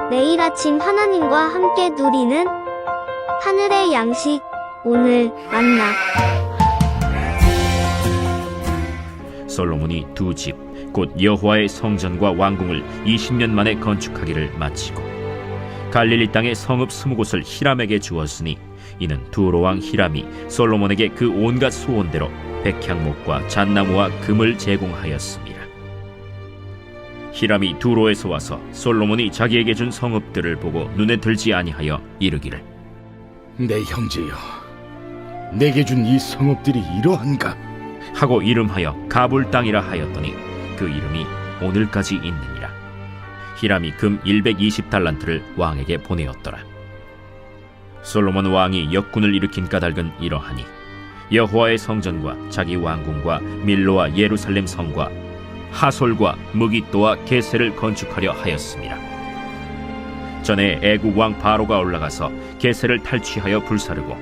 매일 아침 하나님과 함께 누리는 하늘의 양식, 오늘 만나. 솔로몬이 두 집, 곧 여호와의 성전과 왕궁을 20년 만에 건축하기를 마치고 갈릴리 땅의 성읍 20곳을 히람에게 주었으니 이는 두로 왕 히람이 솔로몬에게 그 온갖 소원대로 백향목과 잣나무와 금을 제공하였습니다. 히람이 두로에서 와서 솔로몬이 자기에게 준 성읍들을 보고 눈에 들지 아니하여 이르기를, 내 형제여, 내게 준 이 성읍들이 이러한가? 하고 이름하여 가불 땅이라 하였더니 그 이름이 오늘까지 있느니라. 히람이 금 120달란트를 왕에게 보내었더라. 솔로몬 왕이 역군을 일으킨 까닭은 이러하니 여호와의 성전과 자기 왕궁과 밀로와 예루살렘 성과 하솔과 무깃도와 게셀을 건축하려 하였습니다. 전에 애굽 왕 바로가 올라가서 게셀을 탈취하여 불사르고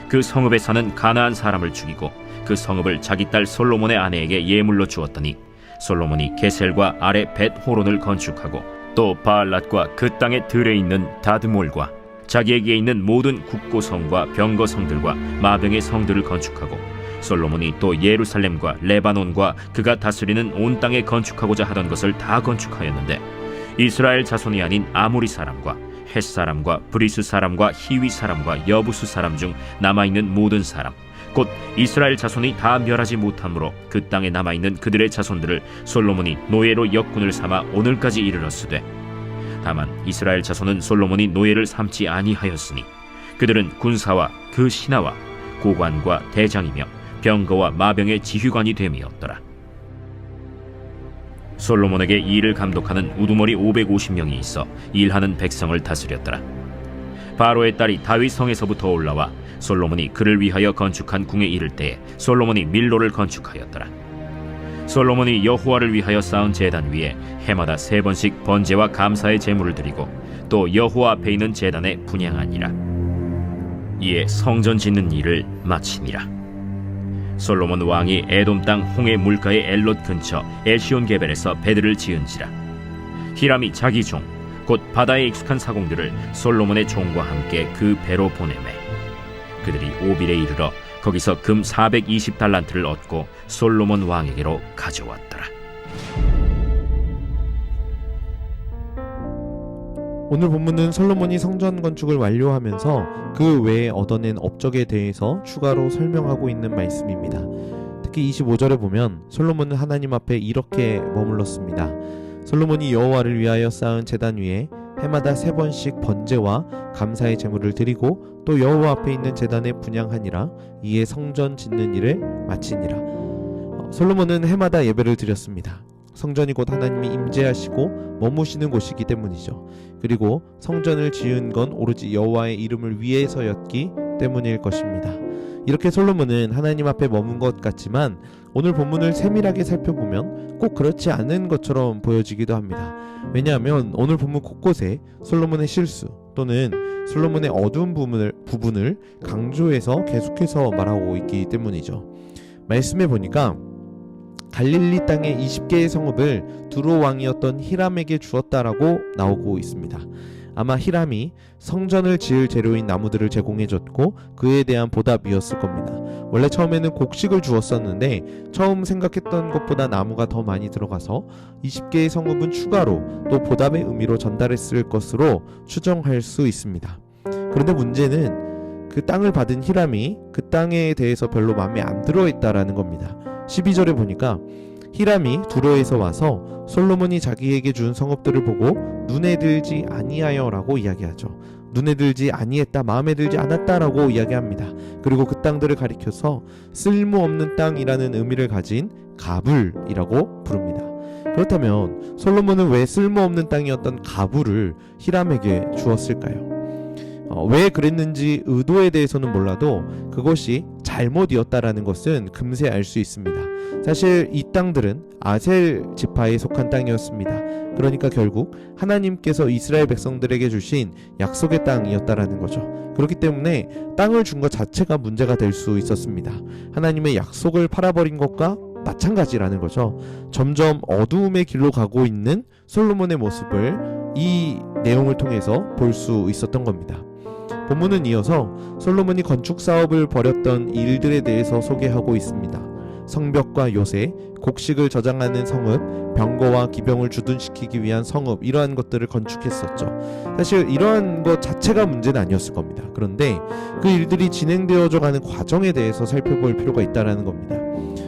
그 성읍에 사는 가나안 사람을 죽이고 그 성읍을 자기 딸 솔로몬의 아내에게 예물로 주었더니 솔로몬이 게셀과 아래 벳 호론을 건축하고 또 바알랏과 그 땅에 들에 있는 다드몰과 자기에게 있는 모든 국고성과 병거성들과 마병의 성들을 건축하고 솔로몬이 또 예루살렘과 레바논과 그가 다스리는 온 땅에 건축하고자 하던 것을 다 건축하였는데 이스라엘 자손이 아닌 아모리 사람과 헷 사람과 브리스 사람과 히위 사람과 여부수 사람 중 남아있는 모든 사람 곧 이스라엘 자손이 다 멸하지 못함으로 그 땅에 남아있는 그들의 자손들을 솔로몬이 노예로 역군을 삼아 오늘까지 이르렀으되 다만 이스라엘 자손은 솔로몬이 노예를 삼지 아니하였으니 그들은 군사와 그 신하와 고관과 대장이며 병거와 마병의 지휘관이 됨이었더라. 솔로몬에게 이 일을 감독하는 우두머리 550명이 있어 일하는 백성을 다스렸더라. 바로의 딸이 다윗 성에서부터 올라와 솔로몬이 그를 위하여 건축한 궁에 이를 때에 솔로몬이 밀로를 건축하였더라. 솔로몬이 여호와를 위하여 쌓은 제단 위에 해마다 3번씩 번제와 감사의 제물을 드리고 또 여호와 앞에 있는 제단에 분향하니라. 이에 성전 짓는 일을 마치니라. 솔로몬 왕이 에돔 땅 홍해 물가의 엘롯 근처 에시온게벨에서 배들을 지은지라. 히람이 자기 종 곧 바다에 익숙한 사공들을 솔로몬의 종과 함께 그 배로 보내매 그들이 오빌에 이르러 거기서 금 420달란트를 얻고 솔로몬 왕에게로 가져왔더라. 오늘 본문은 솔로몬이 성전 건축을 완료하면서 그 외에 얻어낸 업적에 대해서 추가로 설명하고 있는 말씀입니다. 특히 25절에 보면 솔로몬은 하나님 앞에 이렇게 머물렀습니다. 솔로몬이 여호와를 위하여 쌓은 제단 위에 해마다 3번씩 번제와 감사의 제물을 드리고 또 여호와 앞에 있는 제단에 분향하니라. 이에 성전 짓는 일을 마치니라. 솔로몬은 해마다 예배를 드렸습니다. 성전이 곧 하나님이 임재하시고 머무시는 곳이기 때문이죠. 그리고 성전을 지은 건 오로지 여호와의 이름을 위해서였기 때문일 것입니다. 이렇게 솔로몬은 하나님 앞에 머문 것 같지만 오늘 본문을 세밀하게 살펴보면 꼭 그렇지 않은 것처럼 보여지기도 합니다. 왜냐하면 오늘 본문 곳곳에 솔로몬의 실수 또는 솔로몬의 어두운 부분을 강조해서 계속해서 말하고 있기 때문이죠. 말씀해 보니까 갈릴리 땅의 20개의 성읍을 두로 왕이었던 히람에게 주었다라고 나오고 있습니다. 아마 히람이 성전을 지을 재료인 나무들을 제공해줬고 그에 대한 보답이었을 겁니다. 원래 처음에는 곡식을 주었었는데 처음 생각했던 것보다 나무가 더 많이 들어가서 20개의 성읍은 추가로 또 보답의 의미로 전달했을 것으로 추정할 수 있습니다. 그런데 문제는 그 땅을 받은 히람이 그 땅에 대해서 별로 마음에 안 들어 있다라는 겁니다. 12절에 보니까 히람이 두로에서 와서 솔로몬이 자기에게 준 성읍들을 보고 눈에 들지 아니하여 라고 이야기하죠. 눈에 들지 아니했다, 마음에 들지 않았다 라고 이야기합니다. 그리고 그 땅들을 가리켜서 쓸모없는 땅이라는 의미를 가진 가불이라고 부릅니다. 그렇다면 솔로몬은 왜 쓸모없는 땅이었던 가불을 히람에게 주었을까요? 왜 그랬는지 의도에 대해서는 몰라도 그것이 잘못이었다라는 것은 금세 알 수 있습니다. 사실 이 땅들은 아셀 지파에 속한 땅이었습니다. 그러니까 결국 하나님께서 이스라엘 백성들에게 주신 약속의 땅이었다라는 거죠. 그렇기 때문에 땅을 준 것 자체가 문제가 될 수 있었습니다. 하나님의 약속을 팔아버린 것과 마찬가지라는 거죠. 점점 어두움의 길로 가고 있는 솔로몬의 모습을 이 내용을 통해서 볼 수 있었던 겁니다. 본문은 이어서 솔로몬이 건축 사업을 벌였던 일들에 대해서 소개하고 있습니다. 성벽과 요새, 곡식을 저장하는 성읍, 병거와 기병을 주둔시키기 위한 성읍, 이러한 것들을 건축했었죠. 사실 이러한 것 자체가 문제는 아니었을 겁니다. 그런데 그 일들이 진행되어져 가는 과정에 대해서 살펴볼 필요가 있다는 겁니다.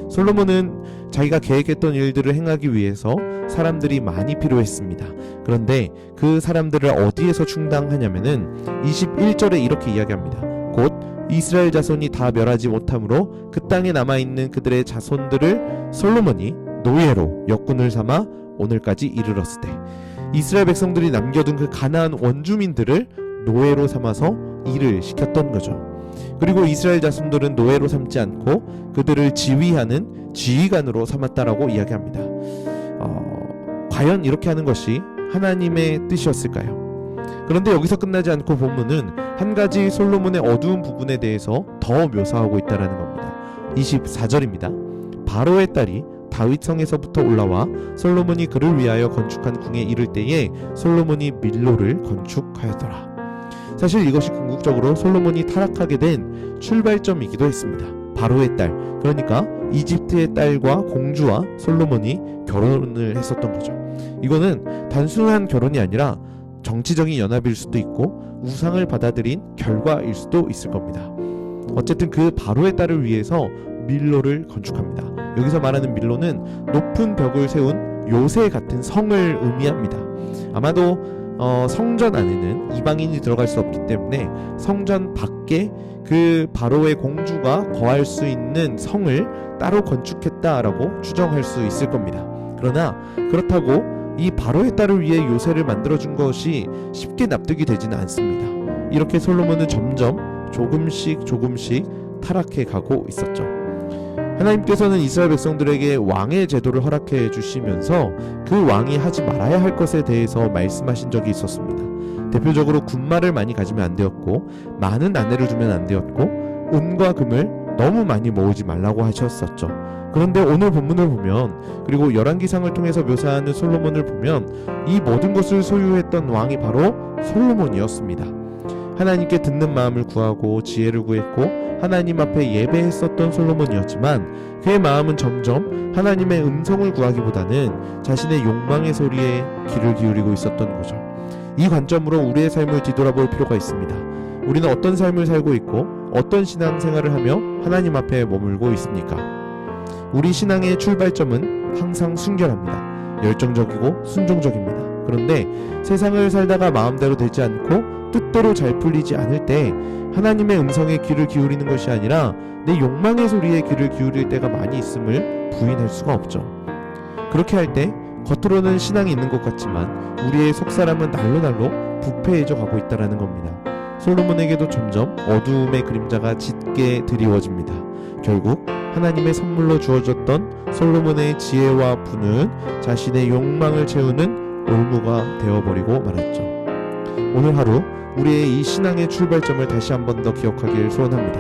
솔로몬은 자기가 계획했던 일들을 행하기 위해서 사람들이 많이 필요했습니다. 그런데 그 사람들을 어디에서 충당하냐면은 21절에 이렇게 이야기합니다. 곧 이스라엘 자손이 다 멸하지 못하므로 그 땅에 남아있는 그들의 자손들을 솔로몬이 노예로 역군을 삼아 오늘까지 이르렀을 때, 이스라엘 백성들이 남겨둔 그 가나안 원주민들을 노예로 삼아서 일을 시켰던 거죠. 그리고 이스라엘 자손들은 노예로 삼지 않고 그들을 지휘하는 지휘관으로 삼았다라고 이야기합니다. 과연 이렇게 하는 것이 하나님의 뜻이었을까요? 그런데 여기서 끝나지 않고 본문은 한 가지 솔로몬의 어두운 부분에 대해서 더 묘사하고 있다는 겁니다. 24절입니다. 바로의 딸이 다윗 성에서부터 올라와 솔로몬이 그를 위하여 건축한 궁에 이를 때에 솔로몬이 밀로를 건축하였더라. 사실 이것이 궁극적으로 솔로몬이 타락하게 된 출발점이기도 했습니다. 바로의 딸, 그러니까 이집트의 딸과 공주와 솔로몬이 결혼을 했었던 거죠. 이거는 단순한 결혼이 아니라 정치적인 연합일 수도 있고 우상을 받아들인 결과일 수도 있을 겁니다. 어쨌든 그 바로의 딸을 위해서 밀로를 건축합니다. 여기서 말하는 밀로는 높은 벽을 세운 요새 같은 성을 의미합니다. 아마도 성전 안에는 이방인이 들어갈 수 없기 때문에 성전 밖에 그 바로의 공주가 거할 수 있는 성을 따로 건축했다라고 추정할 수 있을 겁니다. 그러나 그렇다고 이 바로의 딸을 위해 요새를 만들어준 것이 쉽게 납득이 되지는 않습니다. 이렇게 솔로몬은 점점 조금씩 타락해 가고 있었죠. 하나님께서는 이스라엘 백성들에게 왕의 제도를 허락해 주시면서 그 왕이 하지 말아야 할 것에 대해서 말씀하신 적이 있었습니다. 대표적으로 군말을 많이 가지면 안 되었고, 많은 아내를 두면 안 되었고, 은과 금을 너무 많이 모으지 말라고 하셨었죠. 그런데 오늘 본문을 보면, 그리고 열왕기상을 통해서 묘사하는 솔로몬을 보면 이 모든 것을 소유했던 왕이 바로 솔로몬이었습니다. 하나님께 듣는 마음을 구하고 지혜를 구했고 하나님 앞에 예배했었던 솔로몬이었지만 그의 마음은 점점 하나님의 음성을 구하기보다는 자신의 욕망의 소리에 귀를 기울이고 있었던 거죠. 이 관점으로 우리의 삶을 뒤돌아볼 필요가 있습니다. 우리는 어떤 삶을 살고 있고 어떤 신앙생활을 하며 하나님 앞에 머물고 있습니까? 우리 신앙의 출발점은 항상 순결합니다. 열정적이고 순종적입니다. 그런데 세상을 살다가 마음대로 되지 않고 뜻대로 잘 풀리지 않을 때 하나님의 음성에 귀를 기울이는 것이 아니라 내 욕망의 소리에 귀를 기울일 때가 많이 있음을 부인할 수가 없죠. 그렇게 할 때 겉으로는 신앙이 있는 것 같지만 우리의 속사람은 날로 부패해져 가고 있다는 겁니다. 솔로몬에게도 점점 어두움의 그림자가 짙게 드리워집니다. 결국 하나님의 선물로 주어졌던 솔로몬의 지혜와 부는 자신의 욕망을 채우는 올무가 되어버리고 말았죠. 오늘 하루 우리의 이 신앙의 출발점을 다시 한 번 더 기억하길 소원합니다.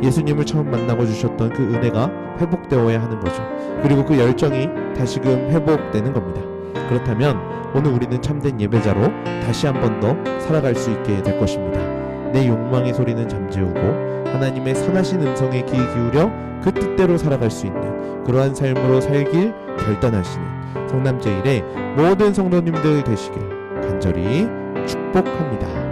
예수님을 처음 만나고 주셨던 그 은혜가 회복되어야 하는 거죠. 그리고 그 열정이 다시금 회복되는 겁니다. 그렇다면 오늘 우리는 참된 예배자로 다시 한 번 더 살아갈 수 있게 될 것입니다. 내 욕망의 소리는 잠재우고 하나님의 선하신 음성에 귀 기울여 그 뜻대로 살아갈 수 있는 그러한 삶으로 살길 결단하시는 성남제일의 모든 성도님들 되시길 간절히 축복합니다.